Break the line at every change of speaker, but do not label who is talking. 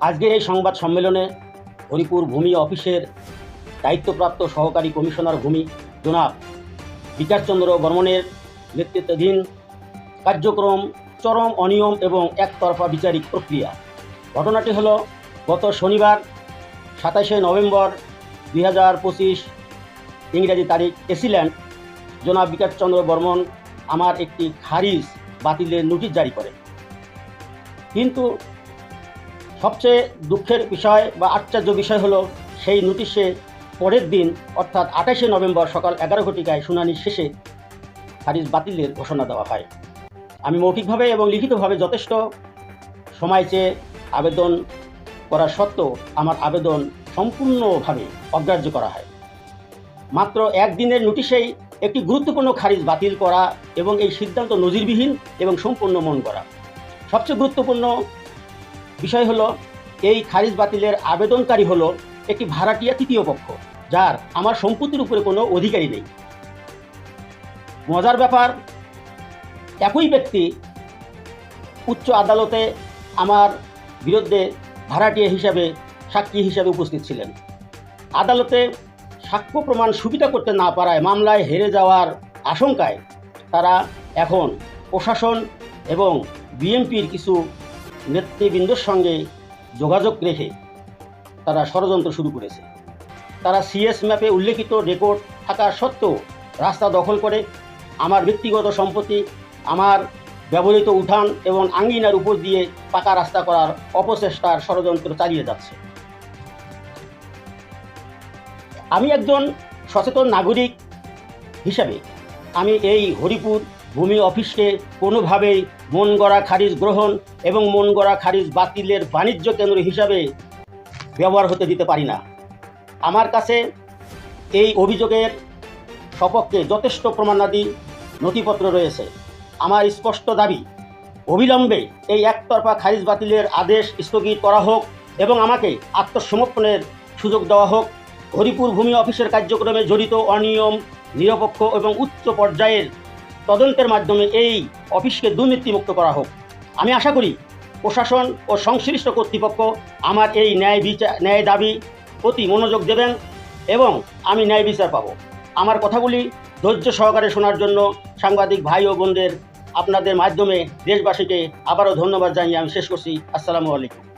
আজকের এই সংবাদ সম্মেলনে হরিপুর ভূমি অফিসের দায়িত্বপ্রাপ্ত সহকারী কমিশনার ভূমি জনাব বিকাশচন্দ্র বর্মনের নেতৃত্বাধীন কার্যক্রম চরম অনিয়ম এবং একতরফা বিচারিক প্রক্রিয়া। ঘটনাটি হলো গত শনিবার 27শে নভেম্বর 2025 ইংরেজি তারিখ এসিল্যান্ড জনাব বিকাশচন্দ্র বর্মন আমার একটি খারিজ বাতিলের নোটিশ জারি করে। কিন্তু সবচেয়ে দুঃখের বিষয় বা আশ্চর্য বিষয় হলো সেই নোটিশে পরের দিন অর্থাৎ 28শে নভেম্বর সকাল 11 ঘটিকায় শুনানি শেষে খারিজ বাতিলের ঘোষণা দেওয়া হয়। আমি মৌখিকভাবে এবং লিখিতভাবে যথেষ্ট সময় চেয়ে আবেদন করা সত্ত্বেও আমার আবেদন সম্পূর্ণভাবে অগ্রাহ্য করা হয়। মাত্র একদিনের নোটিশেই একটি গুরুত্বপূর্ণ খারিজ বাতিল করা এবং এই সিদ্ধান্ত নজিরবিহীন এবং সম্পূর্ণ মন করা। সবচেয়ে গুরুত্বপূর্ণ বিষয় হলো এই খারিজ বাতিলের আবেদনকারী হলো একটি ভাড়াটিয়া তৃতীয় পক্ষ, যার আমার সম্পত্তির উপরে কোনো অধিকারী নেই। মজার ব্যাপার, একই ব্যক্তি উচ্চ আদালতে আমার বিরুদ্ধে ভাড়াটিয়া হিসাবে সাক্ষী হিসাবে উপস্থিত ছিলেন। আদালতে সাক্ষ্য প্রমাণ সুবিধা করতে না পারায় মামলায় হেরে যাওয়ার আশঙ্কায় তারা এখন প্রশাসন এবং বিএনপির কিছু নেতৃবৃন্দর সঙ্গে যোগাযোগ রেখে তারা ষড়যন্ত্র শুরু করেছে। তারা সিএস ম্যাপে উল্লেখিত রেকর্ড থাকা সত্ত্বেও রাস্তা দখল করে আমার ব্যক্তিগত সম্পত্তি, আমার ব্যবহৃত উঠান এবং আঙ্গিনার উপর দিয়ে পাকা রাস্তা করার অপচেষ্টার ষড়যন্ত্র চালিয়ে যাচ্ছে। আমি একজন সচেতন নাগরিক হিসাবে আমি এই হরিপুর ভূমি অফিসকে কোনোভাবেই মন গড়া খারিজ গ্রহণ এবং মন গড়া খারিজ বাতিলের বাণিজ্য কেন্দ্র হিসাবে ব্যবহার হতে দিতে পারি না। আমার কাছে এই অভিযোগের সপক্ষে যথেষ্ট প্রমাণাদি নথিপত্র রয়েছে। আমার স্পষ্ট দাবি, অবিলম্বে এই একতরফা খারিজ বাতিলের আদেশ স্থগিত করা হোক এবং আমাকে আত্মসমর্পণের সুযোগ দেওয়া হোক। হরিপুর ভূমি অফিসের কার্যক্রমে জড়িত অনিয়ম নিরপেক্ষ এবং উচ্চ পর্যায়ের তদন্তের মাধ্যমে এই অফিসকে দুর্নীতিমুক্ত করা হোক। আমি আশা করি প্রশাসন ও সংশ্লিষ্ট কর্তৃপক্ষ আমার এই ন্যায় দাবি প্রতি মনোযোগ দেবেন এবং আমি ন্যায় বিচার পাব। আমার কথাগুলি ধৈর্য সহকারে শোনার জন্য সাংবাদিক ভাই ও বোনদের আপনাদের মাধ্যমে দেশবাসীকে আবারও ধন্যবাদ জানিয়ে আমি শেষ করছি। আসসালামু আলাইকুম।